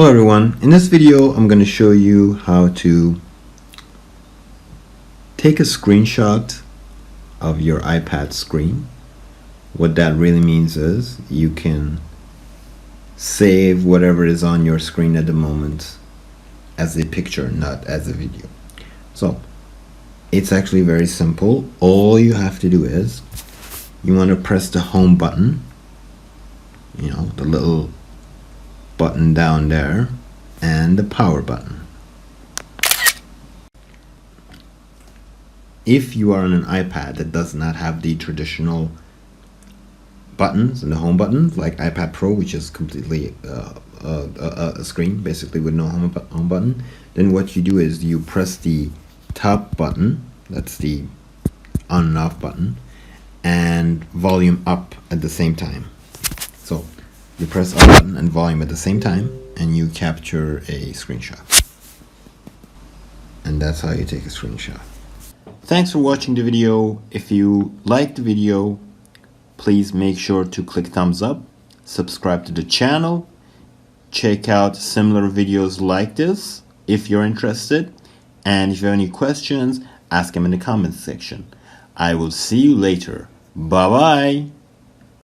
Hello everyone, in this video I'm going to show you how to take a screenshot of your iPad screen. What that really means is you can save whatever is on your screen at the moment as a picture, not as a video. So it's actually very simple. All you have to do is you want to press the home button, the little button down there, and the power button. If you are on an iPad that does not have the traditional buttons and the home buttons like iPad Pro, which is completely a screen basically with no home button, then what you do is you press the top button, that's the on and off button, and volume up at the same time. So you press up button and volume at the same time and you capture a screenshot. And that's how you take a screenshot. Thanks for watching the video. If you liked the video, please make sure to click thumbs up, subscribe to the channel, check out similar videos like this if you're interested, and if you have any questions, ask them in the comments section. I will see you later. Bye bye.